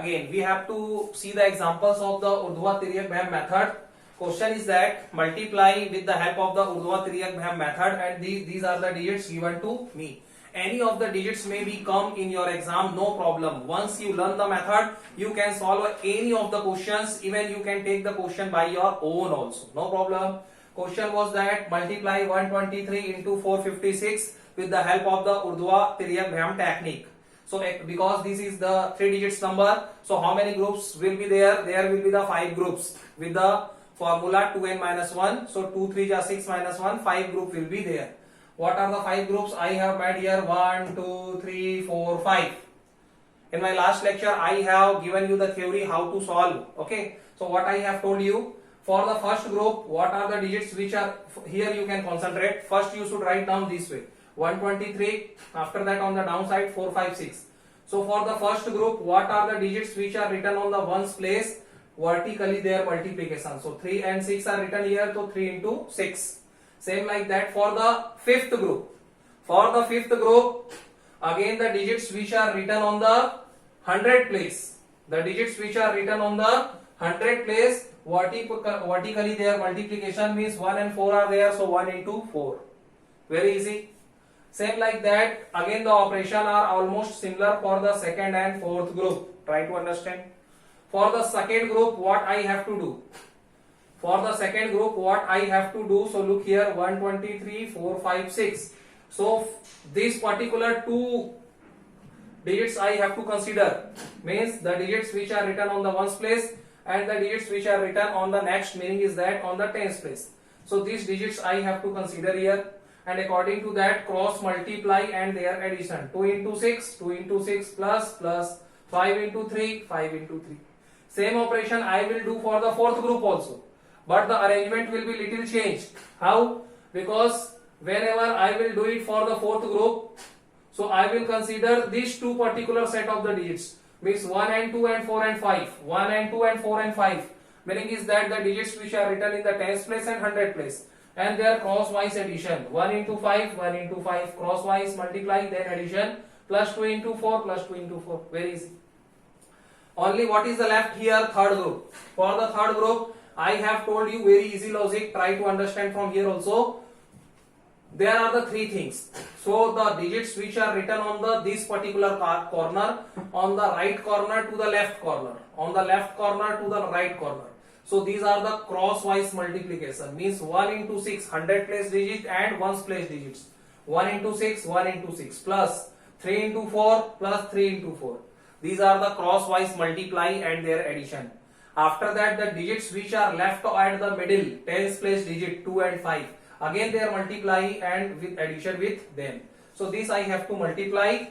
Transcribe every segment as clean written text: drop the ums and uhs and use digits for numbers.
Again we have to see the examples of the urdhva tiryak bhayam method. Question is that multiply with the help of the urdhva tiryak bhayam method, and these are the digits given to me. Any of the digits may be come in your exam, no problem. Once you learn the method, you can solve any of the questions. Even you can take the question by your own also, no problem. Question was that multiply 123 into 456 with the help of the urdhva tiryak bhayam technique. So because this is the 3 digits number, so how many groups will be there? There will be the 5 groups with the formula 2n minus 1. So 2 3 ja 6 minus 1, 5 group will be there. What are the 5 groups? I have made here 1 2 3 4 5. In my last lecture I have given you the theory how to solve. Okay, so what I have told you, for the first group, what are the digits which are here? You can concentrate. First you should write down this way 123. After that on the downside 4 5 6. So for the first group, what are the digits which are written on the ones place? Vertically their multiplication. So 3 and 6 are written here, so 3 into 6. Same like that for the fifth group. For the fifth group, again the digits which are written on the 100 place. The digits which are written on the 100 place, vertically their multiplication means 1 and 4 are there, so 1 into 4. Very easy. Same like that, again the operation are almost similar for the second and fourth group. Try to understand. For the second group, what I have to do? For the second group, what I have to do? So look here, 123, 4, 5, 6. So this particular 2 digits I have to consider, means the digits which are written on the ones place and the digits which are written on the next, meaning is that on the tens place. So these digits I have to consider here, and according to that cross multiply and their addition. 2 into 6, 2 into 6 plus 5 into 3, 5 into 3. Same operation I will do for the fourth group also, but the arrangement will be little changed. How? Because whenever I will do it for the fourth group, so I will consider these 2 particular set of the digits, means 1 and 2 and 4 and 5, 1 and 2 and 4 and 5, meaning is that the digits which are written in the tens place and 100 place, and their crosswise addition. 1 into 5, 1 into 5, crosswise multiply, then addition, plus 2 into 4, plus 2 into 4. Very easy. Only what is the left here? Third group. For the third group, I have told you very easy logic. Try to understand from here also. There are the 3 things. So the digits which are written on the this particular corner, on the right corner to the left corner, on the left corner to the right corner. So these are the crosswise multiplication, means 1 into 6, 100 place digit and 1's place digits. 1 into 6, 1 into 6, plus 3 into 4, plus 3 into 4. These are the crosswise multiply and their addition. After that, the digits which are left at the middle, tens place digit 2 and 5, again their multiply and with addition with them. So this I have to multiply.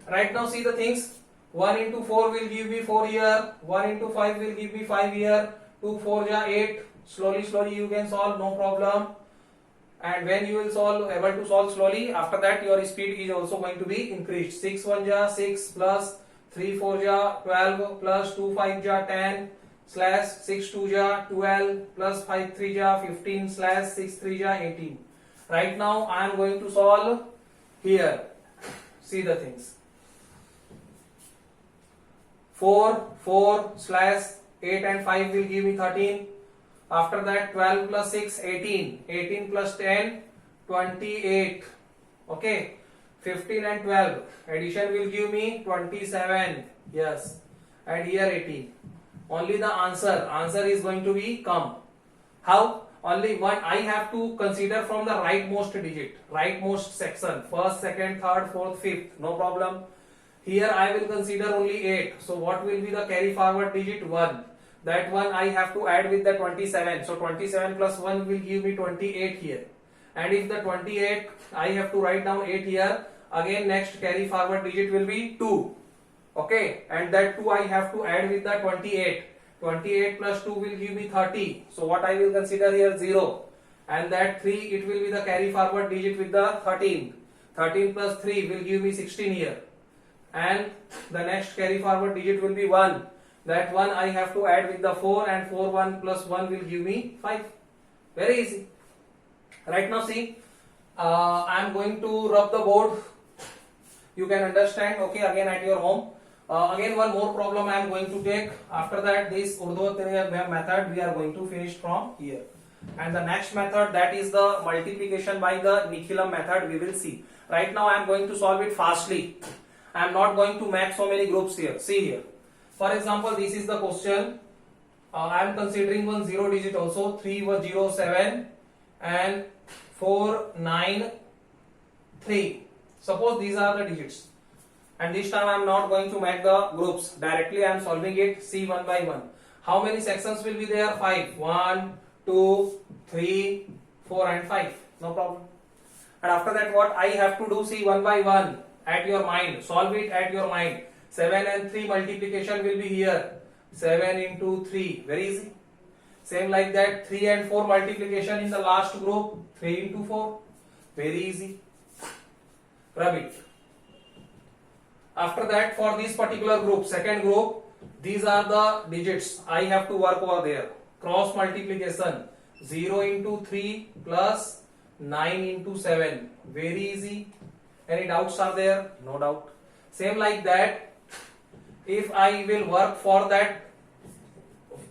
Right now see the things. 1 into 4 will give me 4 here, 1 into 5 will give me 5 here, 2 4 ja 8. Slowly you can solve, no problem. And when you will solve, able to solve slowly, after that your speed is also going to be increased. 6 1 ja 6 plus 3 4 ja 12 plus 2 5 ja 10 slash 6 2 ja 12 plus 5 3 ja 15 slash 6 3 ja 18. Right now I am going to solve here. See the things. 4 slash 8 and 5 will give me 13. After that 12 plus 6 18, 18 plus 10 28. Okay, 15 and 12 addition will give me 27. Yes, and here 18. Only the answer is going to be come. How? Only one I have to consider from the rightmost digit, rightmost section, first, second, third, fourth, fifth, no problem. Here I will consider only 8. So what will be the carry forward digit? 1. That one I have to add with the 27. So 27 plus 1 will give me 28 here. And if the 28, I have to write down 8 here. Again next carry forward digit will be 2. Okay, and that 2 I have to add with the 28. 28 plus 2 will give me 30. So what I will consider here? 0. And that 3, it will be the carry forward digit with the 13. 13 plus 3 will give me 16 here. And the next carry forward digit will be 1. That 1 I have to add with the 4, and 4 1 plus 1 will give me 5. Very easy. Right now see, I am going to rub the board. You can understand, okay, again at your home. Again, one more problem I am going to take. After that, this Urdhva method we are going to finish from here. And the next method, that is the multiplication by the Nekhilum method, we will see. Right now I am going to solve it fastly. I am not going to make so many groups here. See here. For example, this is the question. I am considering one 0 digit also. 3 was 0 7 and 4 9 3. Suppose these are the digits. And this time I am not going to make the groups. Directly I am solving it. See one by one. How many sections will be there? 5. 1, 2, 3, 4 and 5. No problem. And after that what I have to do? See one by one at your mind. Solve it at your mind. 7 and 3 multiplication will be here. 7 into 3. Very easy. Same like that. 3 and 4 multiplication in the last group. 3 into 4. Very easy. Rub it. After that, for this particular group, second group, these are the digits I have to work over there. Cross multiplication. 0 into 3 plus 9 into 7. Very easy. Any doubts are there? No doubt. Same like that. If I will work for that,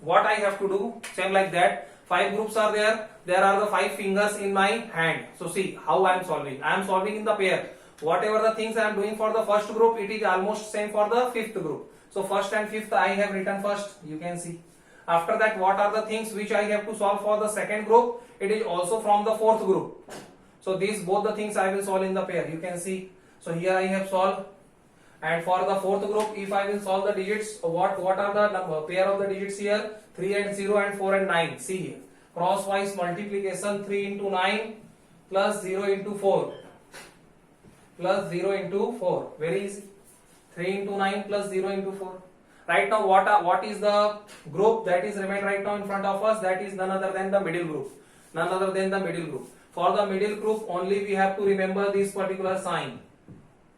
what I have to do? Same like that. 5 groups are there. There are the 5 fingers in my hand. So see how I am solving. I am solving in the pair. Whatever the things I am doing for the first group, it is almost same for the fifth group. So first and fifth I have written first. You can see. After that, what are the things which I have to solve for the second group? It is also from the fourth group. So these both the things I will solve in the pair. You can see. So here I have solved. And for the fourth group, if I will solve the digits, what are the number, pair of the digits here? 3 and 0 and 4 and 9. See here. Crosswise multiplication, 3 into 9 plus 0 into 4. Plus 0 into 4. Very easy. 3 into 9 plus 0 into 4. Right now, what is the group that is remain right now in front of us? That is none other than the middle group. None other than the middle group. For the middle group, only we have to remember this particular sign.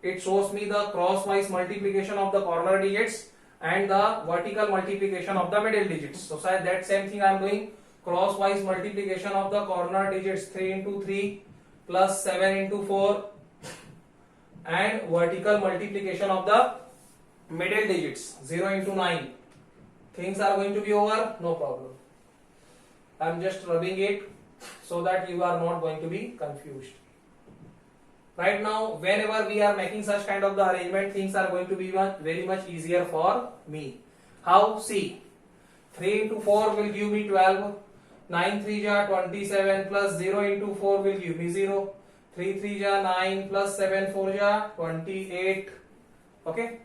It shows me the crosswise multiplication of the corner digits and the vertical multiplication of the middle digits. So that same thing I am doing. Crosswise multiplication of the corner digits, 3 into 3 plus 7 into 4. And vertical multiplication of the middle digits, 0 into 9. Things are going to be over, no problem. I am just rubbing it so that you are not going to be confused. Right now, whenever we are making such kind of the arrangement, things are going to be very much easier for me. How? See, 3 into 4 will give me 12. 9 3 ja 27 plus 0 into 4 will give me 0. 3 3 ja 9 plus 7 4 ja 28. Okay.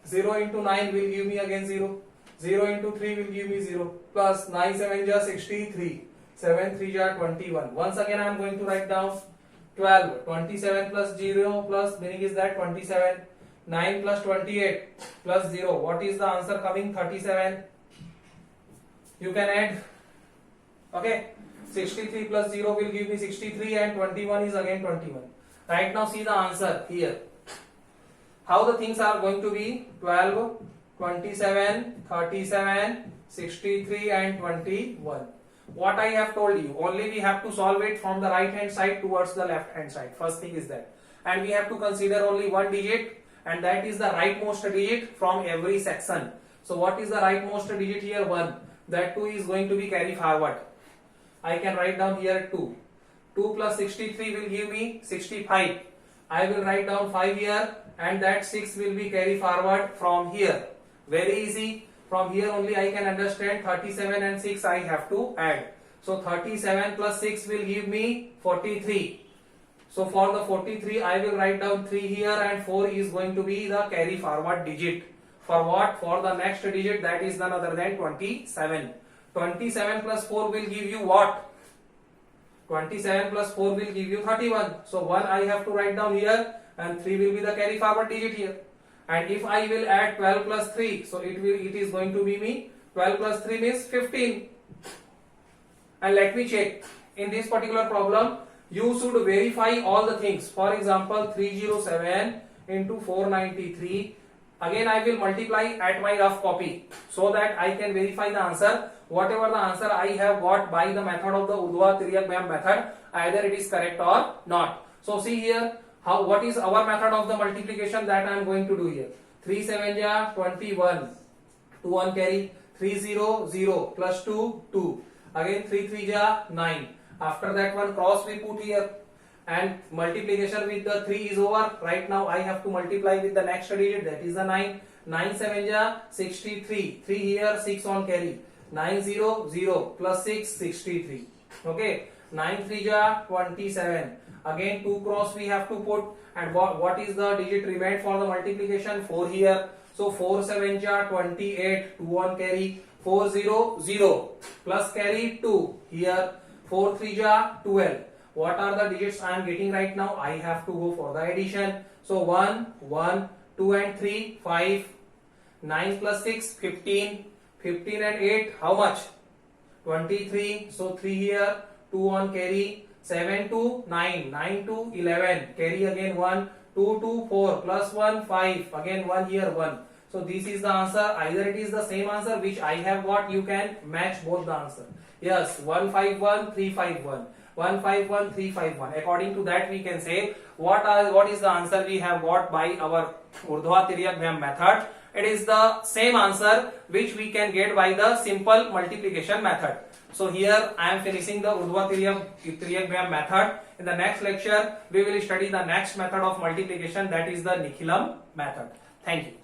0 into 9 will give me again 0. 0 into 3 will give me 0. Plus 9 7 ja 63. 7 3 ja 21. Once again I am going to write down 12. 27 plus 0 plus meaning is that 27. 9 plus 28 plus 0. What is the answer coming? 37. You can add. Okay. 63 plus 0 will give me 63 and 21 is again 21. Right now see the answer here. How the things are going to be? 12, 27, 37, 63 and 21. What I have told you, only we have to solve it from the right hand side towards the left hand side. First thing is that. And we have to consider only one digit, and that is the rightmost digit from every section. So what is the rightmost digit here? 1. That 2 is going to be carry forward. I can write down here 2. 2 plus 63 will give me 65. I will write down 5 here, and that 6 will be carry forward from here. Very easy. From here only I can understand 37 and 6 I have to add. So 37 plus 6 will give me 43. So for the 43 I will write down 3 here, and 4 is going to be the carry forward digit. For what? For the next digit, that is none other than 27. 27 plus 4 will give you what? 27 plus 4 will give you 31. So 1 I have to write down here, and 3 will be the carry forward digit here. And if I will add 12 plus 3, so it is going to be me 12 plus 3 means 15. And let me check. In this particular problem, you should verify all the things. For example, 307 into 493. Again I will multiply at my rough copy so that I can verify the answer. Whatever the answer I have got by the method of the Urdhva Tiryak Vyam method, either it is correct or not. So see here, what is our method of the multiplication that I am going to do here. 3 7 ja 21, 2 on carry, 3 0 0 plus 2 2, again 3 3 ja 9. After that one cross we put here and multiplication with the 3 is over. Right now I have to multiply with the next digit, that is the 9. 9 7 ja 63, 3 here, 6 on carry, 9 0 0 plus 6 63. Okay, 9 3 ja 27. Again 2 cross we have to put, and what is the digit remained for the multiplication? 4 here. So 4 7 ja 28, 2 on carry, 4 0 0 plus carry 2 here, 4 3 ja 12. What are the digits I am getting right now? I have to go for the addition. So 1 1, 2 and 3 5, 9 plus 6 15, 15 and 8 how much? 23. So 3 here, 2 on carry, 7 to 9, 9 to 11, carry again 1, 2 to 4 plus 1 5, again 1 here 1. So this is the answer. Either it is the same answer which I have got, you can match both the answer. Yes, 1 5 1 3 5 1, 1 5 1 3 5 1. According to that we can say what is the answer we have got by our Urdhva Tiryak Vyam method. It is the same answer which we can get by the simple multiplication method. So here I am finishing the Urdhva Tiryak Vyam method. In the next lecture we will study the next method of multiplication, that is the Nikhilam method. Thank you.